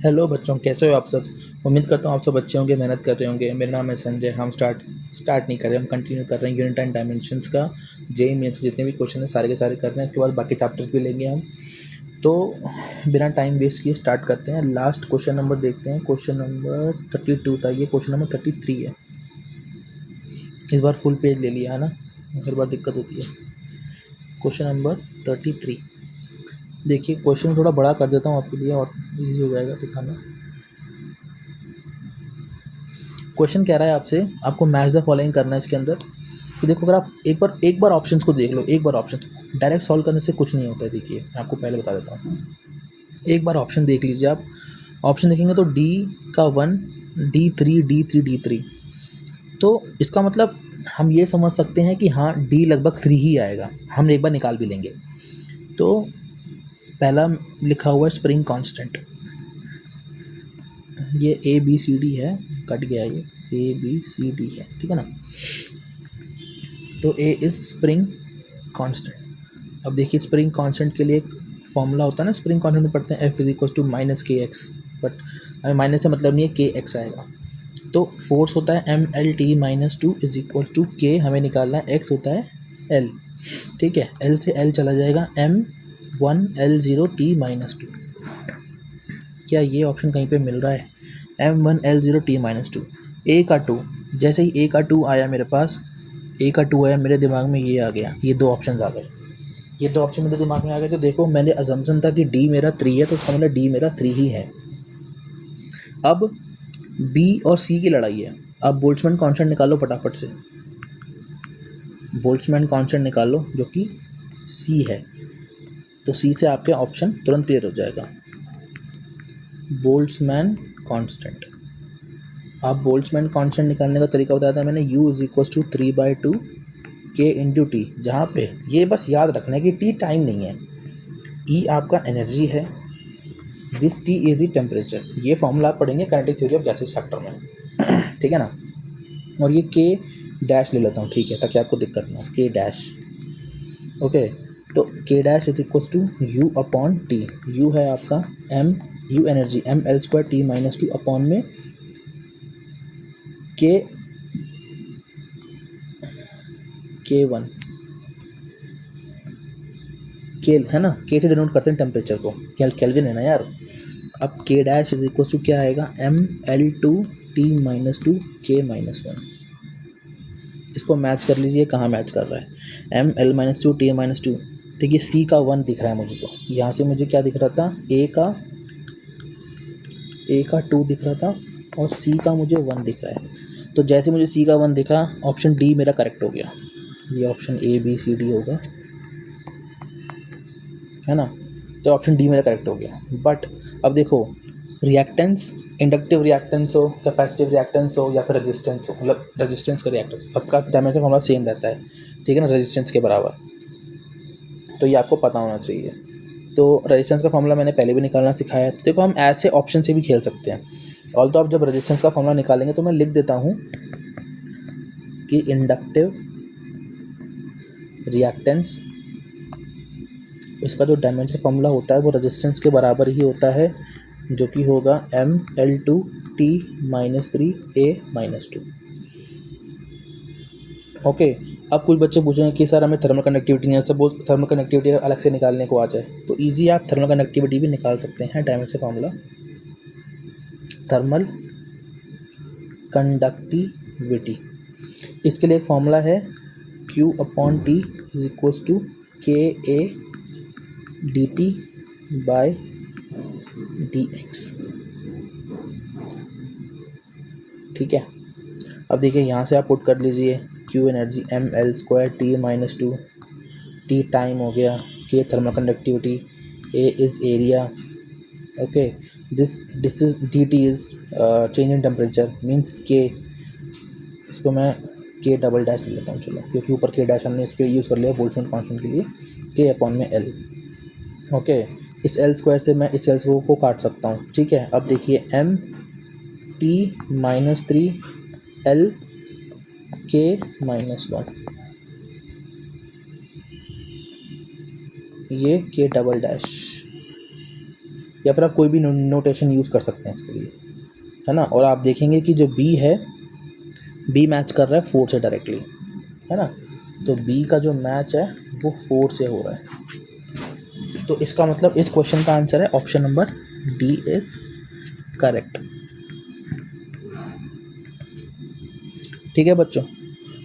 Hello बच्चों, कैसे हो आप सब। उम्मीद करता हूँ आप सब अच्छे होंगे, मेहनत कर रहे होंगे। मेरा नाम है संजय। हम स्टार्ट नहीं कर रहे, हम कंटिन्यू कर रहे हैं यूनिट एंड डायमेंशंस का। जेई मेंस के जितने भी क्वेश्चन हैं सारे के सारे कर रहे हैं। इसके बाद बाकी चैप्टर्स भी लेंगे हम। तो बिना टाइम वेस्ट किए स्टार्ट करते हैं। लास्ट क्वेश्चन नंबर देखते हैं। क्वेश्चन नंबर 32 था, ये क्वेश्चन नंबर 33 है। इस बार फुल पेज ले लिया है ना, हर बार दिक्कत होती है। क्वेश्चन नंबर 33 देखिए। क्वेश्चन थोड़ा बड़ा कर देता हूँ आपके लिए और इजी हो जाएगा दिखाना। क्वेश्चन कह रहा है आपसे, आपको मैच द फॉलोइंग करना है इसके अंदर। तो देखो, अगर आप एक बार ऑप्शंस को देख लो, एक बार ऑप्शन डायरेक्ट सॉल्व करने से कुछ नहीं होता है। देखिए मैं आपको पहले बता देता हूँ, एक बार ऑप्शन देख लीजिए आप। ऑप्शन देखेंगे तो डी का 1, D3, D3, D3। तो इसका मतलब हम ये समझ सकते हैं कि हाँ डी लगभग 3 ही आएगा। हम एक बार निकाल भी लेंगे। तो पहला लिखा हुआ है स्प्रिंग कांस्टेंट, ये ABCD है, कट गया ये ABCD है, ठीक है ना। तो ए इज स्प्रिंग कांस्टेंट। अब देखिए स्प्रिंग कांस्टेंट के लिए एक फॉर्मूला होता है ना, स्प्रिंग कांस्टेंट में पढ़ते हैं F is equal to minus k x, but हमें माइनस से मतलब नहीं है, के एक्स आएगा। तो फोर्स होता है MLT minus 2 is equal to k, हमें निकालना है एक्स होता है L, ठीक है। L से L चला जाएगा M1L0T माइनस 2। क्या ये ऑप्शन कहीं पे मिल रहा है? M1L0T माइनस 2, ए का 2। जैसे ही ए का 2 आया मेरे पास, ए का 2 आया मेरे दिमाग में, ये आ गया, ये दो ऑप्शन आ गए। ये दो ऑप्शन मेरे दिमाग में आ गए। तो देखो मैंने अजम्पशन था कि डी मेरा 3 है, तो उसका मतलब डी मेरा 3 ही है। अब बी और सी की लड़ाई है। अब बोल्ट्जमैन कांस्टेंट निकालो फटाफट से। बोल्ट्जमैन कांस्टेंट निकालो जो कि सी है। तो सी से आपके ऑप्शन तुरंत क्लियर हो जाएगा। बोल्ट्जमैन कांस्टेंट, आप बोल्ट्जमैन कांस्टेंट निकालने का तरीका बताया था मैंने, U इज इक्वल टू 3/2 के इंटू टी। जहाँ पे ये बस याद रखना है कि टी टाइम नहीं है, ई आपका एनर्जी है, this T is the temperature. ये फॉर्मूला आप पढ़ेंगे kinetic theory of gases chapter में, ठीक है ना। और ये के डैश ले लेता हूँ, ठीक है, ताकि आपको दिक्कत ना हो। के डैश, ओके। तो k dash is equal to U upon T. U है आपका M, U energy ML² T minus 2 upon में K1 केल है ना, के से डिनोट करते हैं टेम्परेचर को, केल्विन है ना यार। अब के डैश इज इक्वल टू क्या आएगा, ML2T माइनस 2 K माइनस 1। इसको मैच कर लीजिए, कहाँ मैच कर रहा है, ML माइनस 2 T माइनस 2। देखिए सी का 1 दिख रहा है मुझे, तो यहाँ से मुझे क्या दिख रहा था, ए का 2 दिख रहा था और सी का मुझे 1 दिख रहा है। तो जैसे मुझे सी का 1 दिखा, ऑप्शन डी मेरा करेक्ट हो गया। ये ऑप्शन ABCD होगा, है ना। तो ऑप्शन डी मेरा करेक्ट हो गया। बट अब देखो, रिएक्टेंस, इंडक्टिव रिएक्टेंस हो, कैपेसिटिव रिएक्टेंस हो या फिर रेजिस्टेंस हो, मतलब रेजिस्टेंस का रिएक्टेंस, सबका डायमेंशन फॉर्मूला सेम रहता है, ठीक है ना, रेजिस्टेंस के बराबर। तो ये आपको पता होना चाहिए। तो रेजिस्टेंस का फॉर्मूला मैंने पहले भी निकालना सिखाया है। तो देखो हम ऐसे ऑप्शन से भी खेल सकते हैं। और तो आप जब रेजिस्टेंस का फॉर्मूला निकालेंगे तो मैं लिख देता हूँ कि इंडक्टिव रिएक्टेंस, इसका जो डायमेंशन फॉर्मूला होता है वो रेजिस्टेंस के बराबर ही होता है, जो कि होगा ML2T minus 3 A minus 2। Okay. अब कुछ बच्चे पूछेंगे कि सर हमें थर्मल कंडक्टिविटी नहीं है, सपोज थर्मल कंडक्टिविटी अलग से निकालने को आ जाए, तो ईजी आप थर्मल कंडक्टिविटी भी निकाल सकते हैं। डायमेंशन फॉर्मूला थर्मल कंडक्टिविटी, इसके लिए एक फॉर्मूला है Q/T is equals to KA dt by dx, ठीक है। अब देखिए यहाँ से आप पुट कर लीजिए, Q energy ML² T minus 2, T time हो गया, K thermal conductivity, A is area, okay, this is dt is change in temperature means K। इसको मैं K डबल डैश ले लेता हूँ, चलो, क्योंकि ऊपर K डैश हमने इसके यूज़ कर लिया बोल्ट्जमैन कांस्टेंट के लिए, K अपॉन में L, ओके। इस L² से मैं इस L को काट सकता हूँ, ठीक है। अब देखिए MT minus 3 L K minus 1, ये K डबल डैश, या फिर आप कोई भी नोटेशन यूज़ कर सकते हैं इसके लिए, है ना। और आप देखेंगे कि जो बी है, बी मैच कर रहा है 4 से डायरेक्टली, है ना। तो बी का जो मैच है वो 4 से हो रहा है। तो इसका मतलब इस क्वेश्चन का आंसर है option number D is correct. ठीक है बच्चों,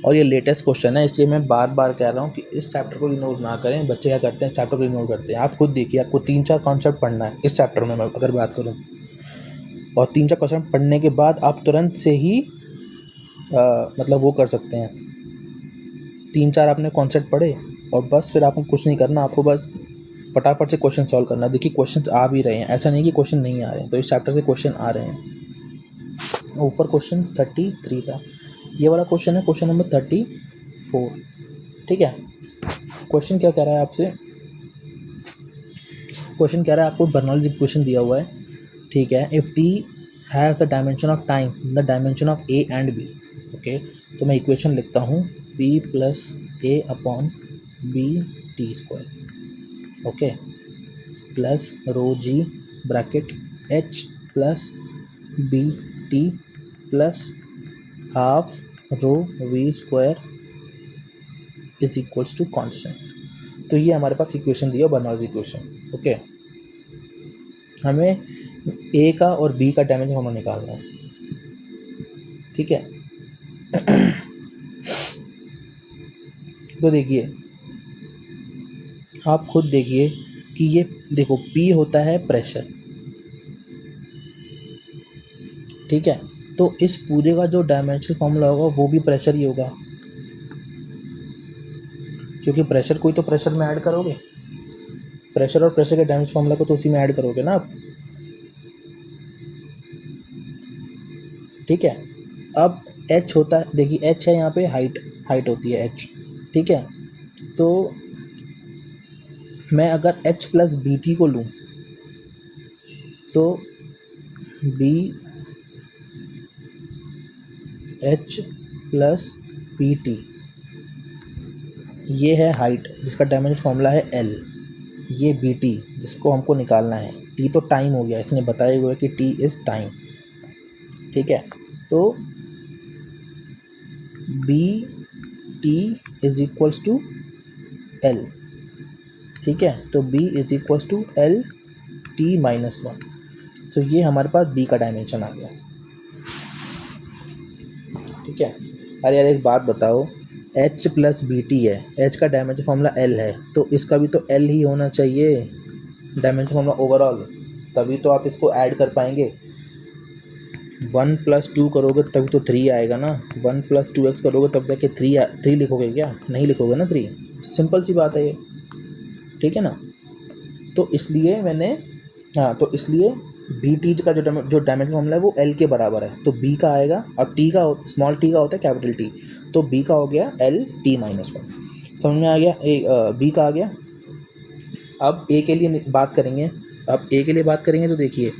और ये लेटेस्ट क्वेश्चन है, इसलिए मैं बार बार कह रहा हूँ कि इस चैप्टर को इग्नोर ना करें। बच्चे क्या करते हैं, चैप्टर को इग्नोर करते हैं। आप खुद देखिए, आपको 3-4 कॉन्सेप्ट पढ़ना है इस चैप्टर में, मैं अगर बात करूँ, और 3-4 कॉन्सेप्ट पढ़ने के बाद आप तुरंत से ही मतलब वो कर सकते हैं। 3-4 आपने कॉन्सेप्ट पढ़े और बस फिर आपको कुछ नहीं करना, आपको बस फटाफट से क्वेश्चन सॉल्व करना। देखिए क्वेश्चंस आ भी रहे हैं, ऐसा नहीं कि क्वेश्चन नहीं आ रहे हैं। तो इस चैप्टर से क्वेश्चन आ रहे हैं। ऊपर क्वेश्चन 33 था, ये वाला क्वेश्चन है क्वेश्चन नंबर 34। ठीक है, क्वेश्चन क्या कह रहा है आपसे, क्वेश्चन कह रहा है आपको बर्नौलीज इक्वेशन दिया हुआ है। ठीक है, if T has the dimension of time, the dimension of A and B. Okay, तो मैं इक्वेशन लिखता हूँ P plus A upon B T square, okay, plus rho G bracket H plus B T plus half rho V square is equals to constant. तो ये हमारे पास equation दिया Bernoulli's equation. Okay, हमें ए का और बी का dimension हमें निकालना है। ठीक है, तो देखिए आप खुद देखिए कि ये देखो P होता है प्रेशर, ठीक है। तो इस पूरे का जो डायमेंशनल फॉर्मूला होगा वो भी प्रेशर ही होगा, क्योंकि प्रेशर कोई तो प्रेशर में ऐड करोगे, प्रेशर और प्रेशर के डायमेंशनल फॉर्मूला को तो उसी में ऐड करोगे ना आप। ठीक है, अब H होता है, देखिए H है यहाँ पे हाइट होती है H। ठीक है, तो मैं अगर H प्लस बी टी को लूँ तो B H plus P T, ये है हाइट जिसका डायमेंशन फॉर्मूला है L। ये बी टी जिसको हमको निकालना है, T तो टाइम हो गया, इसने बताया हुआ है कि T इज़ टाइम। ठीक है, तो B T is equals to L। ठीक है, तो B इज equals to L T minus 1। So ये हमारे पास B का डायमेंशन आ गया। ठीक है, अरे यार एक बात बताओ, H प्लस बी टी है, H का डायमेंशन फॉर्मूला L है, तो इसका भी तो L ही होना चाहिए डायमेंशन फॉर्मूला ओवरऑल, तभी तो आप इसको ऐड कर पाएंगे। 1 + 2 करोगे तभी तो 3 आएगा ना, 1 + 2x करोगे तब जाके 3 लिखोगे क्या, नहीं लिखोगे ना 3। सिंपल सी बात है ये, ठीक है ना। तो इसलिए मैंने, हाँ, तो इसलिए बी टी का जो डायमेंशन फॉर्मूला है वो L के बराबर है, तो B का आएगा, और T का स्मॉल t का होता है कैपिटल T, तो B का हो गया L T माइनस 1। समझ में आ गया, B का आ गया। अब A के लिए बात करेंगे, तो देखिए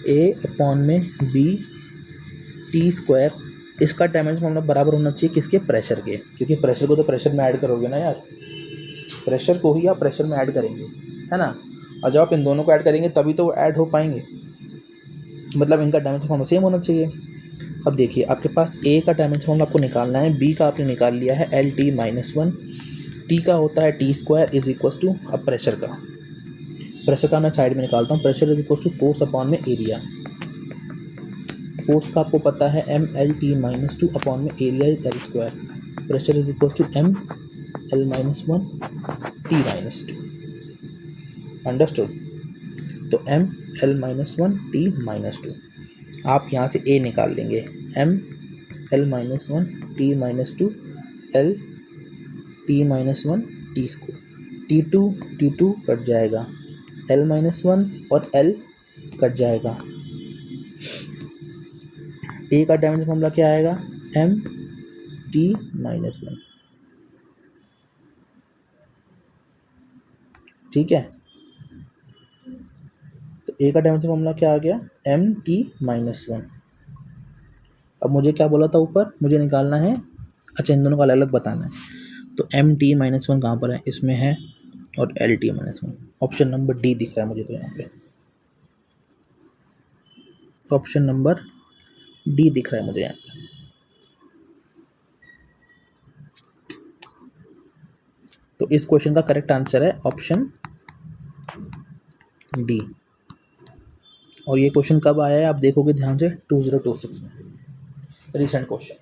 A अपॉन में बी टी स्क्वायर, इसका डायमेंशन फॉर्मूला बराबर होना चाहिए किसके, प्रेशर के, क्योंकि प्रेशर को तो प्रेशर में ऐड करोगे ना यार, प्रेशर को ही आप प्रेशर में ऐड करेंगे, है ना। और जब आप इन दोनों को ऐड करेंगे तभी तो वो ऐड हो पाएंगे, मतलब इनका डायमेंशन फॉर्मूला सेम होना चाहिए। अब देखिए आपके पास A का डायमेंशन फॉर्मूला आपको निकालना है, B का आपने निकाल लिया है L T माइनस 1, T का होता है T square is equal to, अब प्रेशर का मैं साइड में निकालता हूँ, pressure is equal to force upon में एरिया। फोर्स का आपको पता है ML/T माइनस 2 अपॉन में area is L square, pressure is equal to ML minus 1 T minus 2। Understood, तो ML माइनस 1 T माइनस 2, आप यहाँ से A निकाल लेंगे, ML minus 1 T minus 2 L T minus 1 T square, T2 cut जाएगा, L minus 1 और L cut जाएगा। A का डायमेंशन फॉर्मूला क्या आएगा, M T माइनस 1। ठीक है, तो A का डायमेंशन फॉर्मूला क्या आ गया, M T माइनस 1। अब मुझे क्या बोला था ऊपर, मुझे निकालना है, अच्छा इन दोनों का अलग अलग बताना है, तो M T माइनस 1 कहाँ पर है, इसमें है, और L T minus 1, option number D दिख रहा है मुझे तो यहाँ पे। ऑप्शन नंबर डी दिख रहा है मुझे यहाँ पे। तो इस क्वेश्चन का करेक्ट आंसर है ऑप्शन डी। और ये क्वेश्चन कब आया है आप देखोगे ध्यान से, 2026 में, रिसेंट क्वेश्चन,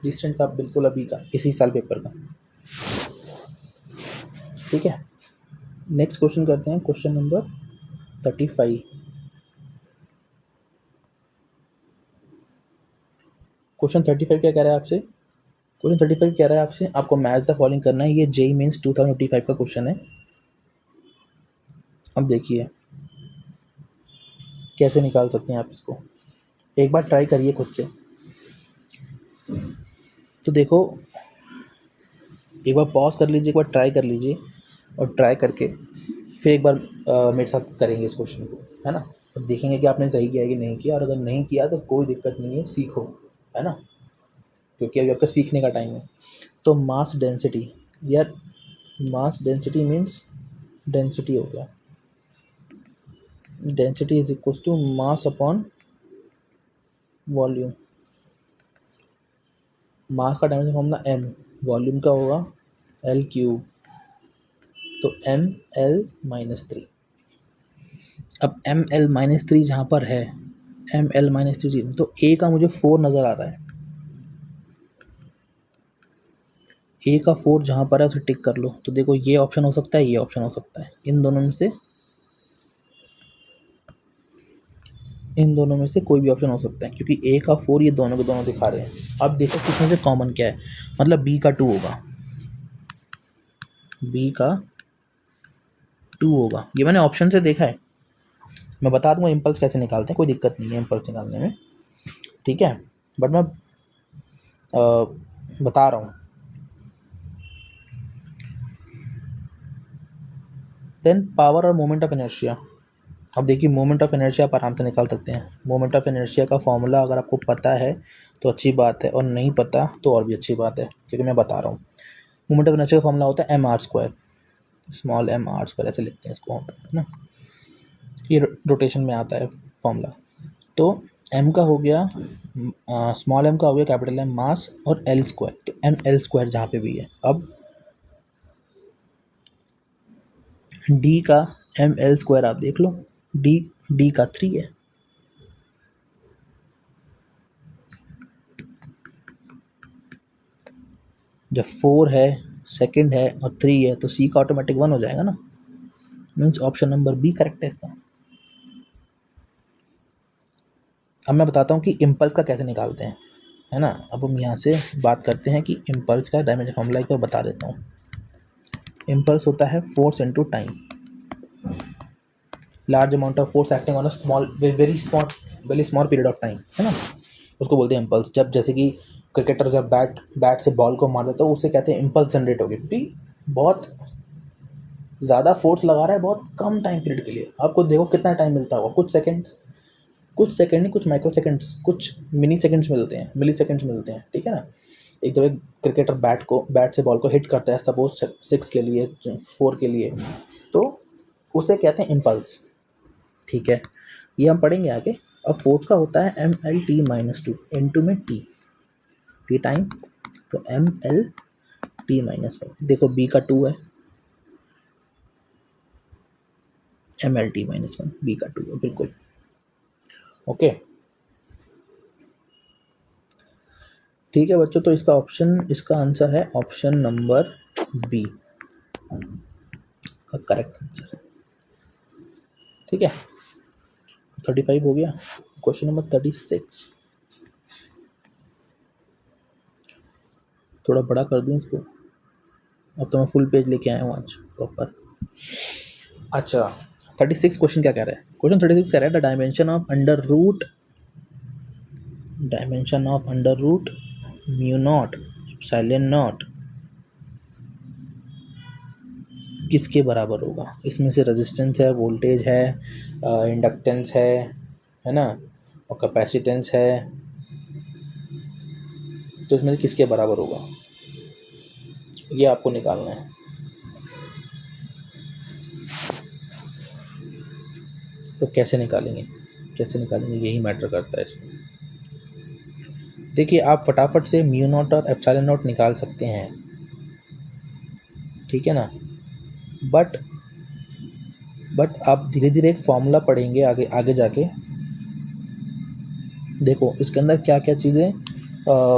रिसेंट का बिल्कुल अभी का, इसी साल पेपर का। ठीक है, नेक्स्ट क्वेश्चन करते हैं, क्वेश्चन नंबर 35। क्वेश्चन 35 क्या कह रहा है आपसे? क्वेश्चन 35 कह रहा है आपसे, आपको मैच द फॉलोइंग करना है। ये जेईई मेंस 2025 का क्वेश्चन है। अब देखिए कैसे निकाल सकते हैं आप इसको, एक बार ट्राई करिए खुद से। तो देखो, एक बार पॉज कर लीजिए, एक बार ट्राई कर लीजिए, और ट्राई करके फिर एक बार मेरे साथ करेंगे इस क्वेश्चन को, है ना। अब देखेंगे कि आपने सही किया है कि नहीं किया, और अगर नहीं किया तो कोई दिक्कत नहीं है, सीखो, है ना, क्योंकि अभी आपका सीखने का टाइम है। तो मास डेंसिटी, यार मास डेंसिटी मीन्स डेंसिटी हो गया, density is equal to mass upon volume. Mass का डायमेंशन फॉर्मूला m, वॉल्यूम का होगा L3, तो ml-3। अब ml-3 जहाँ पर है, ml-3, तो a का मुझे 4 नज़र आ रहा है, a का 4 जहाँ पर है उसे टिक कर लो। तो देखो ये ऑप्शन हो सकता है, ये ऑप्शन हो सकता है, इन दोनों में से कोई भी ऑप्शन हो सकता है, क्योंकि a का 4 ये दोनों के दोनों दिखा रहे हैं। अब देखो किसमें से कॉमन क्या है, मतलब b का 2 होगा, b का 2 होगा, ये मैंने ऑप्शन से देखा है। मैं बता दूंगा इम्पल्स कैसे निकालते हैं, कोई दिक्कत नहीं है इम्पल्स निकालने में, ठीक है, बट मैं बता रहा हूँ। देन पावर और मोमेंट ऑफ इनर्शिया। अब देखिए मोमेंट ऑफ इनर्शिया आप आराम से निकाल सकते हैं। मोमेंट ऑफ इनर्शिया का फॉर्मूला अगर आपको पता है तो अच्छी बात है, और नहीं पता तो और भी अच्छी बात है, क्योंकि मैं बता रहा हूँ। मोमेंट ऑफ इनर्शिया का फॉर्मूला होता है mr², स्मॉल mr², ऐसे लिखते हैं इसको, है ना, ये रोटेशन में आता है फॉर्मूला। तो m का हो गया, स्मॉल m का हो गया कैपिटल M मास, और l², तो ml² जहाँ पे भी है। अब d का ml² आप देख लो, d का 3 है, जब 4 है, सेकंड है और 3 है, तो c का ऑटोमेटिक 1 हो जाएगा ना, means option number B correct है इसका। अब मैं बताता हूँ कि इम्पल्स का कैसे निकालते हैं, है ना। अब हम यहाँ से बात करते हैं कि इम्पल्स का डायमेंशन फॉर्मूला एक बार बता देता हूँ। इम्पल्स होता है force into time, large amount of force acting on a small very small period of time, है ना, उसको बोलते हैं इम्पल्स। जब जैसे कि क्रिकेटर जब बैट से बॉल को मार देता है, उसे कहते हैं इम्पल्स जनरेट हो गई, क्योंकि बहुत ज़्यादा फोर्स लगा रहा है बहुत कम टाइम पीरियड के लिए। आपको देखो कितना टाइम मिलता होगा, कुछ सेकंड नहीं, कुछ माइक्रो सेकंड्स, कुछ मिनी सेकंड्स मिलते हैं, मिली सेकंड्स मिलते हैं, ठीक है ना। एक जब एक क्रिकेटर बैट से बॉल को हिट करता है, सपोज 6 के लिए, 4 के लिए, तो उसे कहते हैं इम्पल्स, ठीक है, ये हम पढ़ेंगे आगे। अब फोर्स का होता है ml-2, इनटू में टी टाइम, तो ml-1। देखो b का 2 है, ml-1, b का 2 है, बिल्कुल ओके। ठीक है बच्चों, तो इसका आंसर है ऑप्शन नंबर बी का करेक्ट आंसर, ठीक है। 35 हो गया। क्वेश्चन नंबर 36, थोड़ा बड़ा कर दूं इसको, अब तो मैं फुल पेज लेके आया हूँ आज प्रॉपर। अच्छा, 36 क्वेश्चन क्या कह रहा है? क्वेश्चन 36 कह रहा है the dimension of under root mu not epsilon not किसके बराबर होगा? इसमें से रेजिस्टेंस है, वोल्टेज है, इंडक्टेंस है ना, और कैपेसिटेंस है, तो इसमें से किसके बराबर होगा ये आपको निकालना है। तो कैसे निकालेंगे? कैसे निकालेंगे यही मैटर करता है इसमें। देखिए आप फटाफट से म्यू नॉट और एप्सिलॉन नॉट निकाल सकते हैं, ठीक है ना, बट आप धीरे धीरे एक फॉर्मूला पढ़ेंगे आगे आगे जाके। देखो इसके अंदर क्या क्या चीज़ें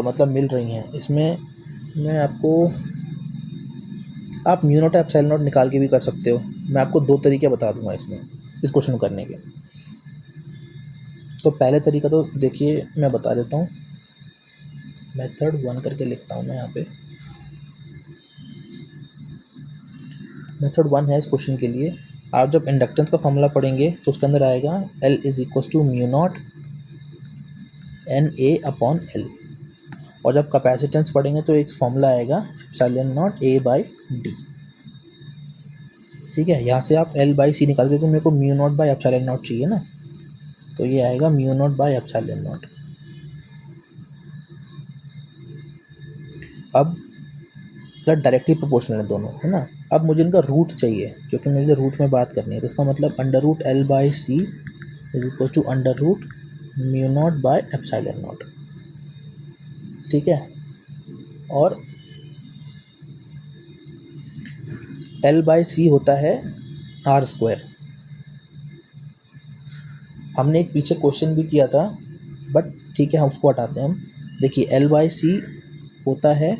मतलब मिल रही हैं इसमें। मैं आपको, आप म्यू नॉट एप्सिलॉन नॉट निकाल के भी कर सकते हो। मैं आपको 2 तरीके बता दूंगा इसमें, इस क्वेश्चन को करने के। तो पहले तरीका तो देखिए मैं बता देता हूँ, मेथड 1 करके लिखता हूँ मैं यहाँ पे। मेथड 1 है इस क्वेश्चन के लिए। आप जब इंडक्टेंस का फॉर्मूला पढ़ेंगे तो उसके अंदर आएगा L is equal to mu naught N A upon L, और जब कैपेसिटेंस पढ़ेंगे तो एक फॉर्मूला आएगा epsilon naught A by D. ठीक है, यहाँ से आप L बाई सी निकाल के, तो मेरे को mu naught by epsilon not चाहिए ना, तो ये आएगा mu naught by epsilon not. अब मतलब डायरेक्टली प्रोपोर्शनल है दोनों, है ना। अब मुझे इनका रूट चाहिए, क्योंकि मुझे रूट में बात करनी है, तो इसका मतलब under root L by C is equal to under root mu naught by epsilon naught. ठीक है, और L बाई सी होता है आर स्क्वायर। हमने एक पीछे क्वेश्चन भी किया था, बट ठीक है हम उसको हटाते हैं हम। देखिए L बाई सी होता है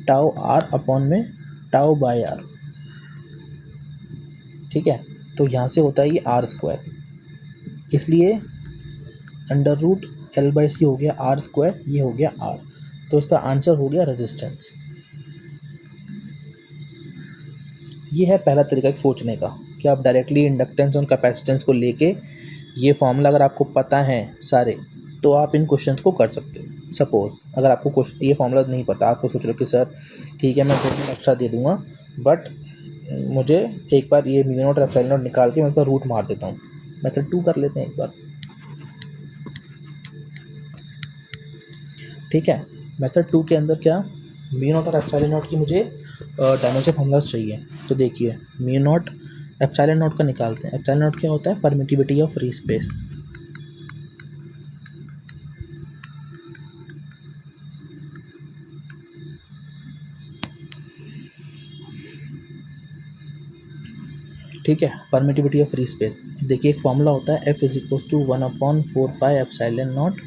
टाउ आर अपॉन में टाउ बाई आर। ठीक है, तो यहाँ से होता है ये आर स्क्वायर, इसलिए अंडर रूट L बाई सी हो गया आर स्क्वायर, ये हो गया आर, तो इसका आंसर हो गया रेजिस्टेंस। ये है पहला तरीका सोचने का, कि आप डायरेक्टली इंडक्टेंस और कैपेसिटेंस को लेके, ये फॉर्मूला अगर आपको पता है सारे, तो आप इन क्वेश्चंस को कर सकते हो। सपोज अगर आपको ये फॉर्मूला नहीं पता, आपको सोच रहे हो कि सर ठीक है मैं 2 दिन एक्स्ट्रा दे दूंगा, बट मुझे एक बार ये म्यू नॉट एप्सिलॉन नॉट निकाल के मैं इसका रूट मार देता हूँ। मेथड 2 कर लेते हैं एक बार। ठीक है, मेथड 2 के अंदर क्या, म्यू नॉट और एप्सिलॉन नॉट की मुझे डायमेंशन फॉर्मूलाज चाहिए। तो देखिए म्यू नॉट एप्सिलॉन नॉट का निकालते हैं। एप्सिलॉन नॉट क्या होता है, परमिटिविटी ऑफ फ्री स्पेस। ठीक है, परमिटिविटी ऑफ फ्री स्पेस। देखिए एक फॉर्मूला होता है F is equal to 1/4 pi epsilon naught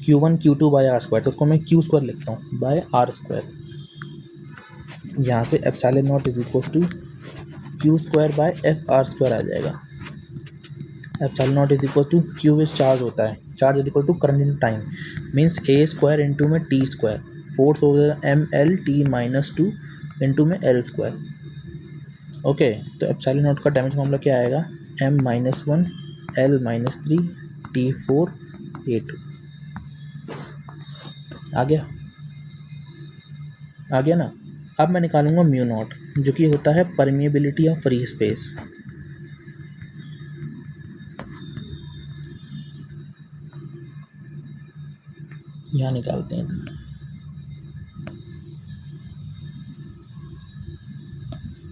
Q1 Q2 by R square, तो उसको मैं Q स्क्वायर लिखता हूँ बाय आर स्क्वायर। यहाँ से epsilon naught is equal to Q square by F R square आ जाएगा। Epsilon naught is equal to Q is charge होता है, charge is equal to current in time, means A square into में T square, force हो गया ML/T-2 into में L square. Okay, तो epsilon naught का डायमेंशन फॉर्मूला क्या आएगा, M-1 L-3 T4 A2। आ गया ना। अब मैं निकालूंगा म्यू नॉट, जो कि होता है परमिएबिलिटी ऑफ फ्री स्पेस। यहाँ निकालते हैं,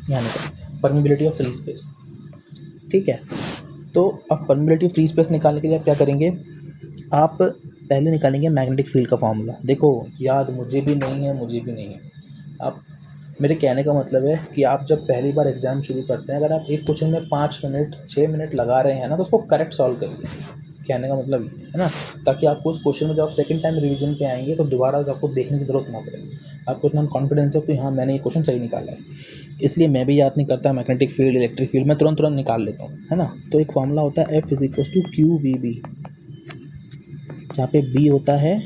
यहाँ निकालते हैं परमिएबिलिटी ऑफ फ्री स्पेस। ठीक है, तो अब परमिएबिलिटी ऑफ फ्री स्पेस निकालने के लिए आप क्या करेंगे, आप पहले निकालेंगे मैग्नेटिक फील्ड का फॉर्मूला। देखो याद मुझे भी नहीं है, आप, मेरे कहने का मतलब है कि आप जब पहली बार एग्जाम शुरू करते हैं, अगर आप एक क्वेश्चन में 5 मिनट 6 मिनट लगा रहे हैं ना, तो उसको करेक्ट सॉल्व करिए। कहने का मतलब ये है ना, ताकि आपको उस क्वेश्चन में जब आप सेकंड टाइम रिवीजन पे आएंगे तो दोबारा आपको देखने की जरूरत ना पड़े, आपको इतना कॉन्फिडेंस है कि हाँ मैंने ये क्वेश्चन सही निकाला है। इसलिए मैं भी याद नहीं करता मैग्नेटिक फील्ड इलेक्ट्रिक फील्ड, मैं तुरंत निकाल लेता हूँ, है ना। तो एक फॉर्मूला होता है F is equal to QVB, जहाँ पे B होता है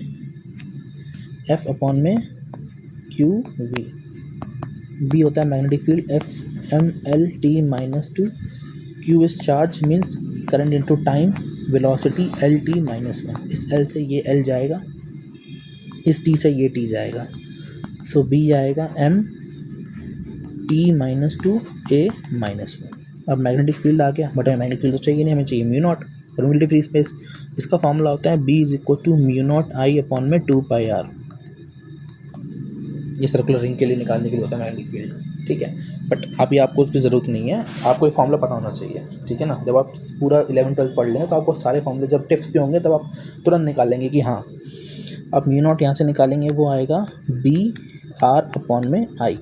F अपॉन में QV, B होता है magnetic field F/ML/T-2, Q is charge means current into time, velocity L/T-1। इस L से ये L जाएगा, इस T से ये T जाएगा, सो B आएगा M/T-2 A-1। अब मैग्नेटिक फील्ड आ गया, बट हमें मैग्नेटिक फील्ड तो चाहिए नहीं, हमें चाहिए mu naught, permeability free space. इसका फॉर्मूला होता है B is equal to mu naught I upon में 2 पाई R। ये सर्कुलर रिंग के लिए निकालने के लिए होता है मैग्नेटिक फील्ड। ठीक है। बट अभी आपको उसकी ज़रूरत नहीं है, आपको ये फॉर्मूला पता होना चाहिए, ठीक है ना। जब आप पूरा 11-12 पढ़ लेंगे तो आपको सारे फॉर्मूले जब टिप्स पे होंगे तब आप तुरंत निकाल लेंगे कि हाँ। अब म्यू नॉट यहाँ से निकालेंगे, वो आएगा BR/में I।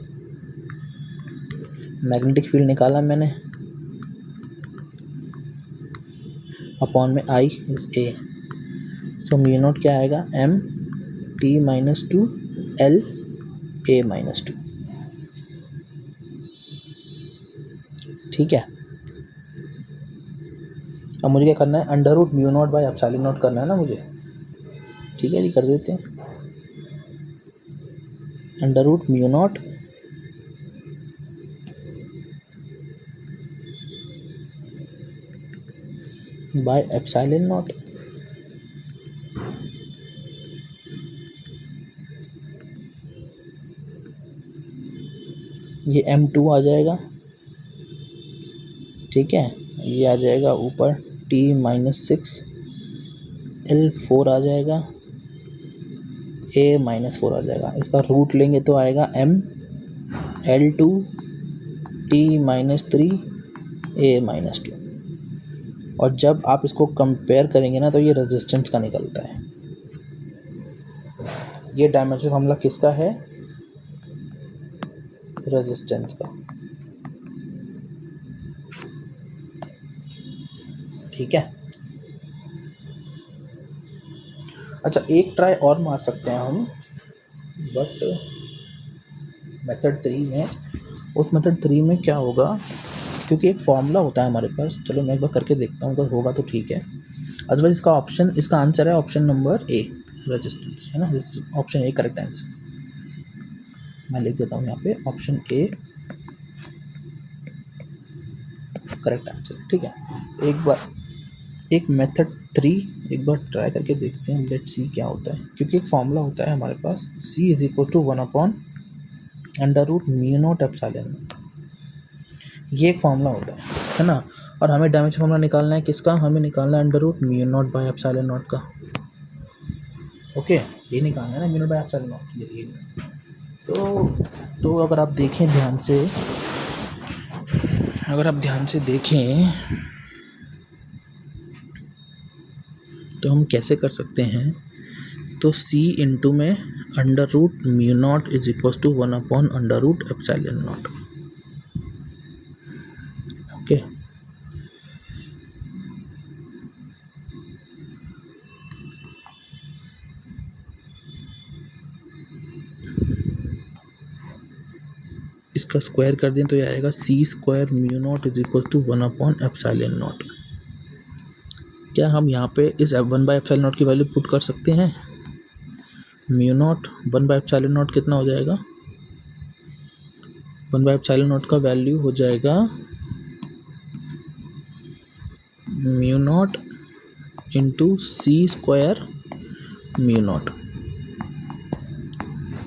मैग्नेटिक फील्ड निकाला मैंने, अपॉन में I is A। So mu naught क्या आएगा, MT-2 LA-2, ठीक है। अब मुझे क्या करना है, √μ0/ε0 करना है ना मुझे, ठीक है जी, कर देते हैं। √μ0 बाय एप्सिलॉन नॉट, ये M2 आ जाएगा, ठीक है। ये आ जाएगा ऊपर T-6 L4 आ जाएगा, A-4 आ जाएगा। इसका रूट लेंगे तो आएगा ML2 T-3 A-2। और जब आप इसको कंपेयर करेंगे ना तो ये रेजिस्टेंस का निकलता है। ये डायमेंशन फॉर्मूला किसका है, रेजिस्टेंस का, ठीक है। अच्छा, एक ट्राई और मार सकते हैं हम, बट मेथड 3 में, उस मेथड 3 में क्या होगा, क्योंकि एक फॉर्मूला होता है हमारे पास। चलो मैं एक बार करके देखता हूँ, अगर होगा तो ठीक है, अदरवाइज इसका आंसर है ऑप्शन नंबर A, रेजिस्टेंस, है ना। ऑप्शन A करेक्ट आंसर, मैं लिख देता हूँ यहाँ पे, ऑप्शन A करेक्ट आंसर, ठीक है। एक मेथड 3 एक बार ट्राई करके देखते हैं, लेट्स सी क्या होता है। क्योंकि एक फॉर्मूला होता है हमारे पास, C = 1/√μ0ε0, ये एक फॉर्मूला होता है ना। और हमें डायमेंशन फॉर्मूला निकालना है किसका, हमें निकालना है √μ0/ε0 का, ओके। ये निकालना है ना, μ0/ε0, ये। तो अगर आप देखें ध्यान से देखें तो हम कैसे कर सकते हैं, तो C इंटू में √μ0 = 1/√ε0, ओके। इसका स्क्वायर कर दें तो ये आएगा C² μ0 = 1/ε0। क्या हम यहाँ पे इस 1/ε0 की वैल्यू पुट कर सकते हैं, μ0 1/ε0 कितना हो जाएगा, 1/ε0 का वैल्यू हो जाएगा μ0 × C² μ0,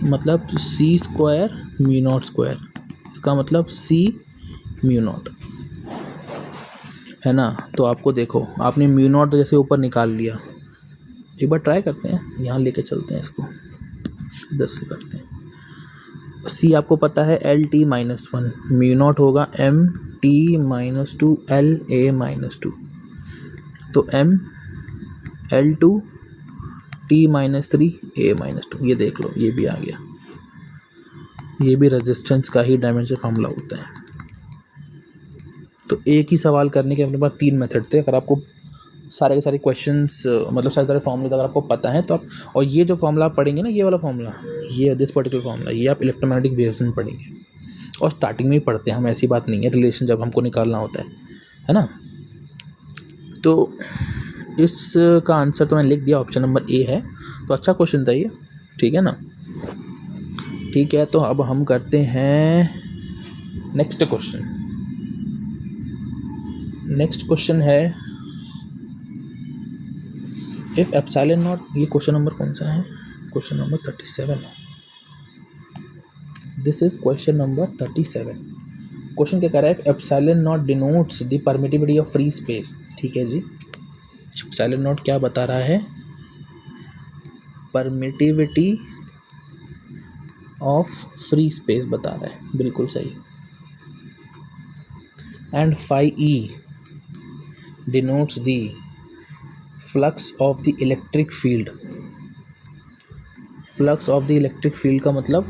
मतलब C² μ0², इसका मतलब C μ0, है ना। तो आपको देखो, आपने μ0 जैसे ऊपर निकाल लिया, एक बार ट्राई करते हैं, यहाँ लेके चलते हैं इसको, इधर से करते हैं। C आपको पता है LT-1, μ0 होगा MT-2 LA-2, तो ML2 T-3 A-2, ये देख लो, ये भी आ गया। ये भी रेजिस्टेंस का ही डायमेंशन फॉर्मूला होता है। तो एक ही सवाल करने के अपने पास 3 मेथड थे। अगर आपको सारे के सारे क्वेश्चंस, मतलब सारे सारे फॉर्मूले अगर आपको पता है तो आप, और ये जो फॉर्मूला आप पढ़ेंगे ना, ये वाला फॉर्मूला, ये दिस पर्टिकुलर फॉर्मूला, ये आप इलेक्ट्रोमैग्नेटिक वेव्स में पढ़ेंगे, और स्टार्टिंग में ही पढ़ते हैं हम, ऐसी बात नहीं है, रिलेशन जब हमको निकालना होता है ना। तो इसका आंसर तो मैंने लिख दिया, ऑप्शन नंबर A है। तो अच्छा क्वेश्चन था ये, ठीक है ना। ठीक है, तो अब हम करते हैं नेक्स्ट क्वेश्चन है इफ एप्सिलॉन नॉट, ये क्वेश्चन नंबर कौन सा है, क्वेश्चन नंबर 37 है। This is question number 37। Question क्या कह रहा है, epsilon not denotes the permittivity of free space, ठीक है जी। एप्सिलॉन नॉट क्या बता रहा है, परमिटिविटी ऑफ फ्री स्पेस बता रहा है, बिल्कुल सही। and phi e denotes the flux of the electric field. Flux of the electric field का मतलब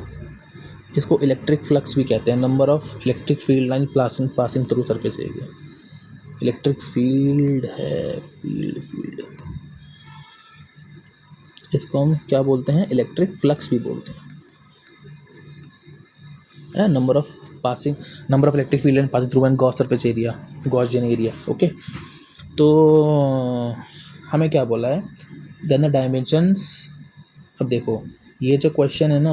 इसको इलेक्ट्रिक फ्लक्स भी कहते हैं, number of electric field line passing through surface area. Electric field है, फील्ड इसको हम क्या बोलते हैं, इलेक्ट्रिक फ्लक्स भी बोलते हैं। Number of electric field line passing through N Gauss surface area, Gaussian area. Okay, तो हमें क्या बोला है, देन द डायमेंशंस। अब देखो ये जो क्वेश्चन है ना,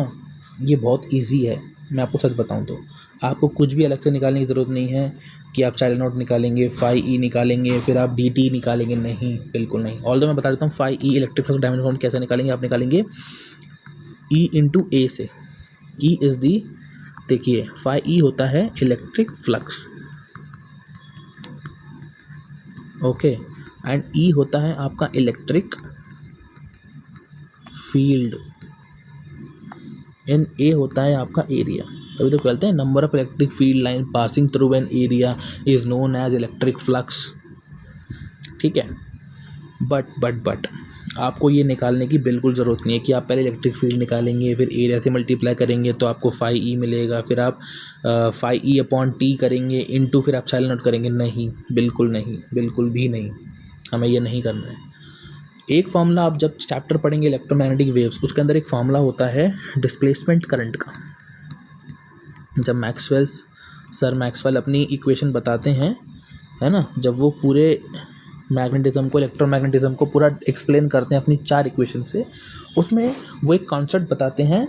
ये बहुत इजी है। मैं आपको सच बताऊं तो आपको कुछ भी अलग से निकालने की ज़रूरत नहीं है कि आप साइलेंट नोट निकालेंगे, फाई ई निकालेंगे, फिर आप डी टी निकालेंगे, नहीं, बिल्कुल नहीं। ऑल्दो मैं बता देता हूँ phi E electric flux dimension कैसे निकालेंगे। आप निकालेंगे ई इंटू ए से। ई इज़ दी, देखिए फाई ई होता है इलेक्ट्रिक फ्लक्स, ओके, एंड ई होता है आपका इलेक्ट्रिक फील्ड, एन ए होता है आपका एरिया। तभी तो कहते हैं number of electric field line passing through an area is known as electric flux. ठीक है, बट आपको ये निकालने की बिल्कुल ज़रूरत नहीं है कि आप पहले इलेक्ट्रिक फील्ड निकालेंगे, फिर एरिया से मल्टीप्लाई करेंगे तो आपको फाई ई मिलेगा, फिर आप फाई ई अपॉन टी करेंगे इनटू, फिर आप साइलेंट नोट करेंगे। नहीं, बिल्कुल नहीं, बिल्कुल भी नहीं, हमें ये नहीं करना है। एक फॉर्मूला आप जब चैप्टर पढ़ेंगे इलेक्ट्रोमैग्नेटिक वेव्स, उसके अंदर एक फॉर्मूला होता है डिस्प्लेसमेंट करंट का। जब मैक्सवेल अपनी इक्वेशन बताते हैं, है ना, जब वो पूरे मैग्नेटिज्म को, इलेक्ट्रोमैग्नेटिज्म को पूरा एक्सप्लेन करते हैं अपनी 4 इक्वेशन से, उसमें वो एक कॉन्सेप्ट बताते हैं।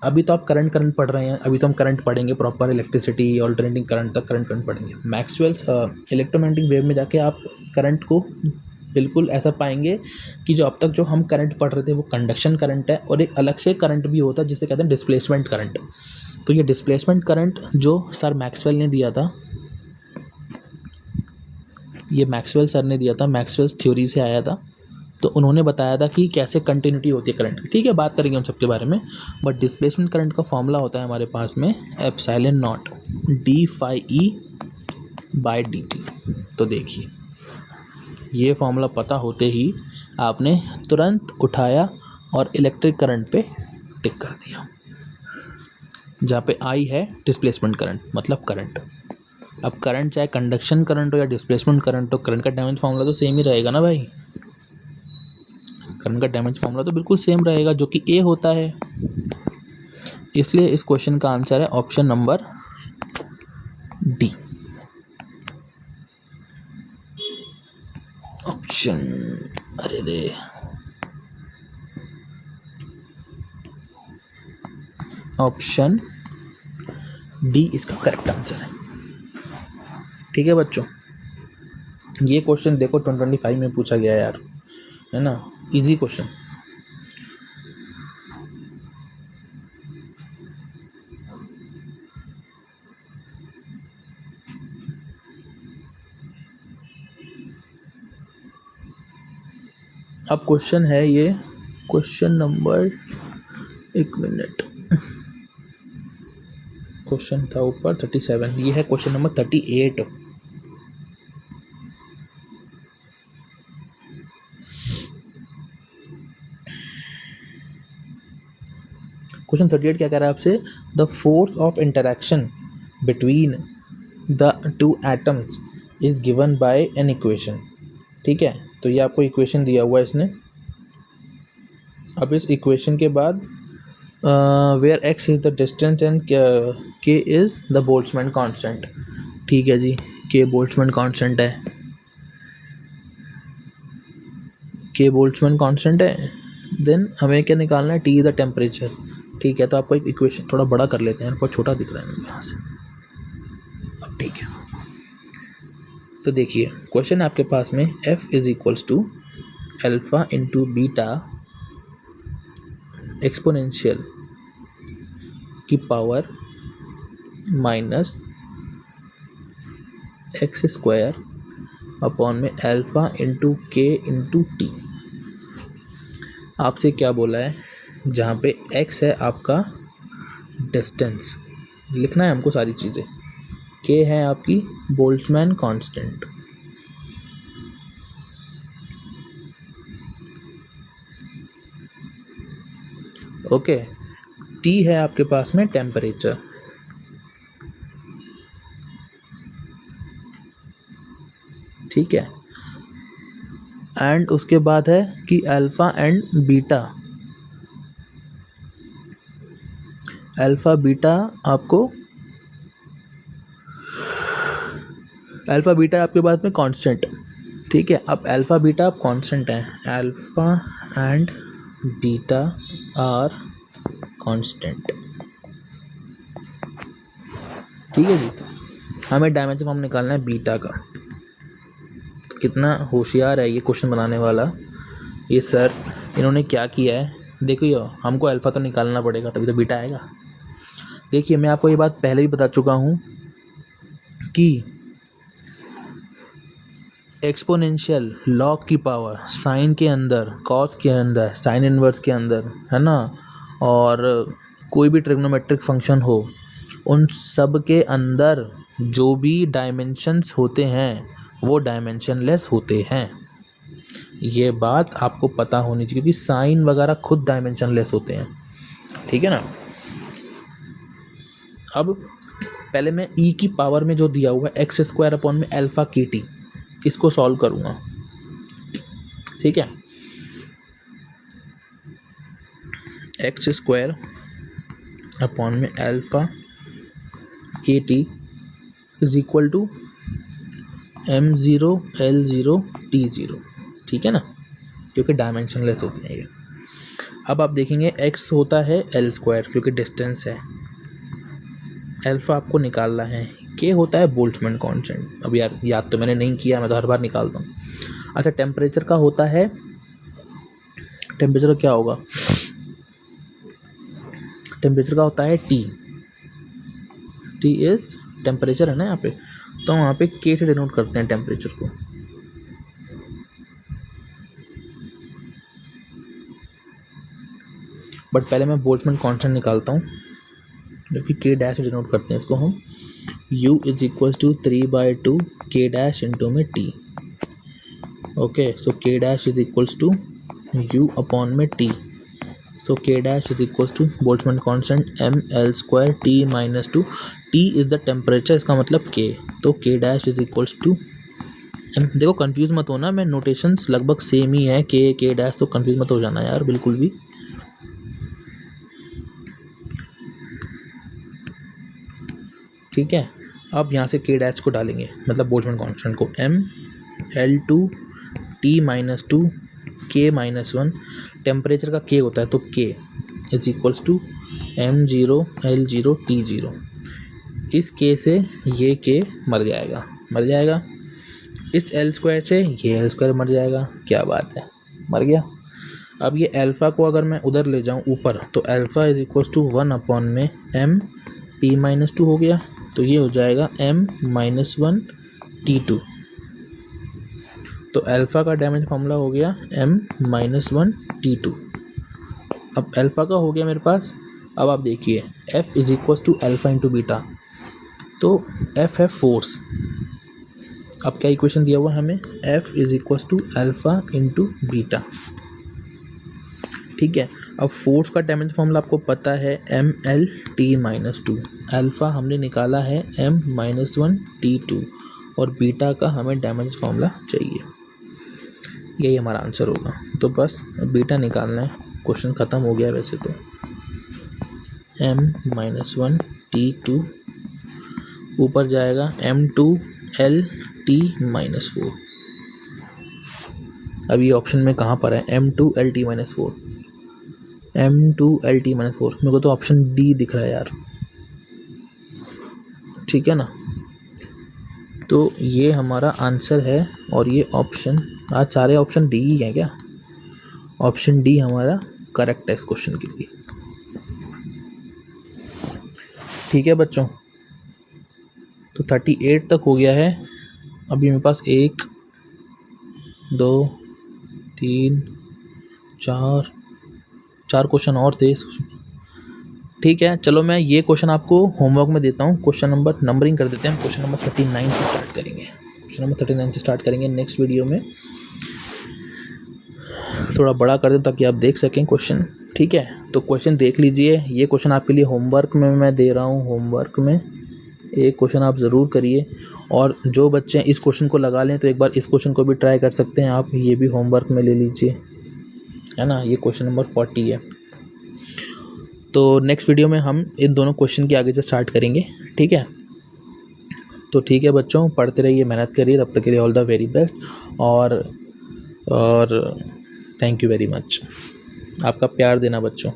अभी तो आप करंट पढ़ रहे हैं, अभी तो हम करंट पढ़ेंगे प्रॉपर, इलेक्ट्रिसिटी ऑल्टरनेटिंग करंट तक करंट पढ़ेंगे। मैक्सवेल्स इलेक्ट्रोमैग्नेटिक वेव में जाके आप करंट को बिल्कुल ऐसा पाएंगे कि जो अब तक जो हम करंट पढ़ रहे थे वो कंडक्शन करंट है, और एक अलग से करंट भी होता है जिसे कहते हैं डिस्प्लेसमेंट करंट। तो ये डिस्प्लेसमेंट करंट जो सर मैक्सवेल ने दिया था, ये मैक्सवेल सर ने दिया था, मैक्सवेल्स थ्योरी से आया था। तो उन्होंने बताया था कि कैसे कंटिन्यूटी होती है करंट की। ठीक है, बात करेंगे उन सबके बारे में, बट डिस्प्लेसमेंट करंट का फॉर्मूला होता है हमारे पास में epsilon naught D phi E by D T. तो देखिए ये फॉर्मूला पता होते ही आपने तुरंत उठाया और इलेक्ट्रिक करंट पे टिक कर दिया, जहाँ पे आई है डिस्प्लेसमेंट करंट, मतलब करंट। अब करंट चाहे कंडक्शन करंट हो या डिस्प्लेसमेंट करंट हो, करंट का डैमेज फॉर्मूला तो सेम ही रहेगा ना भाई। करंट का डैमेज फॉर्मूला तो बिल्कुल सेम रहेगा, जो कि ए होता है। इसलिए इस क्वेश्चन का आंसर है option number D. Option D इसका करेक्ट आंसर है। ठीक है बच्चों, ये क्वेश्चन देखो 2025 में पूछा गया यार, है ना, इजी क्वेश्चन। अब क्वेश्चन है ये, क्वेश्चन नंबर, एक मिनट, क्वेश्चन था ऊपर 37, ये है क्वेश्चन नंबर 38। क्वेश्चन 38 क्या कह रहा है आपसे, the force of interaction between the 2 atoms is given by an equation. ठीक है, तो ये आपको इक्वेशन दिया हुआ है इसने। अब इस इक्वेशन के बाद where X is the distance and K is the Boltzmann constant. ठीक है जी, के बोल्ट्जमैन कांस्टेंट है, के बोल्ट्जमैन कांस्टेंट है। देन हमें क्या निकालना है, टी इज द टेम्परेचर। ठीक है, तो आपको एक इक्वेशन थोड़ा बड़ा कर लेते हैं, बहुत छोटा दिख रहा है मेरे यहाँ से। अब ठीक है, तो देखिए क्वेश्चन आपके पास में f is equals to alpha into beta exponential की power minus X square upon में alpha into K into T. आपसे क्या बोला है, जहाँ पे x है आपका डिस्टेंस, लिखना है हमको सारी चीज़ें। के है आपकी बोल्ट्जमैन कांस्टेंट। ओके, टी है आपके पास में टेम्परेचर। ठीक है, एंड उसके बाद है कि alpha and beta. Alpha beta आपको अल्फ़ा बीटा आपके पास में कांस्टेंट। ठीक है, अब अल्फ़ा बीटा आप कांस्टेंट हैं, alpha and beta are constant. ठीक है जी, हमें डायमेंशन फॉर्म निकालना है बीटा का। तो कितना होशियार है ये क्वेश्चन बनाने वाला ये सर, इन्होंने क्या किया है देखिए, हमको अल्फ़ा तो निकालना पड़ेगा तभी तो बीटा आएगा। देखिए, मैं आपको ये बात पहले भी बता चुका हूँ कि एक्सपोनेंशियल लॉग की पावर साइन के अंदर, कॉस के अंदर, साइन इनवर्स के अंदर, है ना, और कोई भी ट्रिग्नोमेट्रिक फंक्शन हो, उन सब के अंदर जो भी डायमेंशंस होते हैं वो डायमेंशनलेस होते हैं। ये बात आपको पता होनी चाहिए क्योंकि साइन वगैरह खुद डायमेंशनलेस होते हैं। ठीक है ना। अब पहले मैं ई की पावर में जो दिया हुआ है एक्स स्क्वायर अपॉन में अल्फ़ा के टी, इसको सॉल्व करूँगा। ठीक है, एक्स स्क्वायर अपॉन में alpha K T is equal to m0 l0 t0। ठीक है ना, क्योंकि डायमेंशनलेस होते हैं ये। अब आप देखेंगे x होता है l स्क्वायर क्योंकि डिस्टेंस है, अल्फ़ा आपको निकालना है, k होता है बोल्ट्जमैन कांस्टेंट। अब यार याद तो मैंने नहीं किया, मैं तो हर बार निकालता हूँ। अच्छा, टेम्परेचर का होता है, टेम्परेचर क्या होगा, टेम्परेचर का होता है T। T इज टेम्परेचर है ना यहाँ पे, तो वहाँ पे K से डिनोट करते हैं टेम्परेचर को। बट पहले मैं बोल्ट्जमैन कांस्टेंट निकालता हूँ, जबकि K डैश से डिनोट करते हैं इसको हम। U is equal to 3/2 K dash into में T। Okay, so K dash is equals to U upon में T। So K dash is equals to Boltzmann constant ml square T minus 2। T is the temperature, इसका मतलब K, तो K dash is equals to m। देखो confuse मत होना, मैं notations लगभग same ही है, K डैश, तो कंफ्यूज मत हो जाना यार बिल्कुल भी। ठीक है, अब यहाँ से K डैश को डालेंगे, मतलब बोल्ट्जमैन कांस्टेंट को, ml2 T minus 2 K minus 1। Temperature का K होता है तो K is equals to m0 l0 t0। इस K से ये K मर जाएगा, इस l स्क्वायर से ये l स्क्वायर मर जाएगा। क्या बात है, मर गया। अब ये अल्फ़ा को अगर मैं उधर ले जाऊँ ऊपर, तो alpha is equals to 1 upon में m p माइनस 2 हो गया, तो ये हो जाएगा m माइनस 1 t2। तो अल्फ़ा का डायमेंशन फॉर्मूला हो गया m माइनस 1 t2। अब अल्फ़ा का हो गया मेरे पास। अब आप देखिए f is equals to alpha into beta, तो f है फोर्स। अब क्या इक्वेशन दिया हुआ हमें, f is equals to alpha into beta. ठीक है, अब फोर्स का डायमेंशन फॉर्मूला आपको पता है ml t माइनस 2। अल्फ़ा हमने निकाला है m माइनस 1 t2 और बीटा का हमें डायमेंशन फॉर्मूला चाहिए, यही हमारा आंसर होगा। तो बस बीटा निकालना है, क्वेश्चन ख़त्म हो गया वैसे तो। m माइनस 1 t2 ऊपर जाएगा m2 l t माइनस 4। अब ये ऑप्शन में कहाँ पर है, m2 l t minus 4, m2 l t minus 4, मेरे को तो ऑप्शन डी दिख रहा है यार। ठीक है ना, तो ये हमारा आंसर है और ये ऑप्शन, आज सारे ऑप्शन डी ही हैं क्या, ऑप्शन डी हमारा करेक्ट है इस क्वेश्चन के लिए। ठीक है बच्चों, तो 38 तक हो गया है। अभी मेरे पास 1 2 3 4 क्वेश्चन और थे। ठीक है, चलो मैं ये क्वेश्चन आपको होमवर्क में देता हूँ। क्वेश्चन नंबर नंबरिंग कर देते हैं हम। क्वेश्चन नंबर 39 से स्टार्ट करेंगे। क्वेश्चन नंबर 39 से स्टार्ट करेंगे नेक्स्ट वीडियो में। थोड़ा बड़ा कर दे ताकि आप देख सकें क्वेश्चन। ठीक है, तो क्वेश्चन देख लीजिए। ये क्वेश्चन आपके लिए होमवर्क में मैं दे रहा हूँ। होमवर्क में एक क्वेश्चन आप ज़रूर करिए, और जो बच्चे इस क्वेश्चन को लगा लें तो एक बार इस क्वेश्चन को भी ट्राई कर सकते हैं आप। ये भी होमवर्क में ले लीजिए, है ना। ये क्वेश्चन नंबर 40 है। तो नेक्स्ट वीडियो में हम इन दोनों क्वेश्चन के आगे से स्टार्ट करेंगे। ठीक है, तो ठीक है बच्चों, पढ़ते रहिए, मेहनत करिए। तब तक के लिए ऑल द वेरी बेस्ट, और थैंक यू वेरी मच। आपका प्यार देना बच्चों।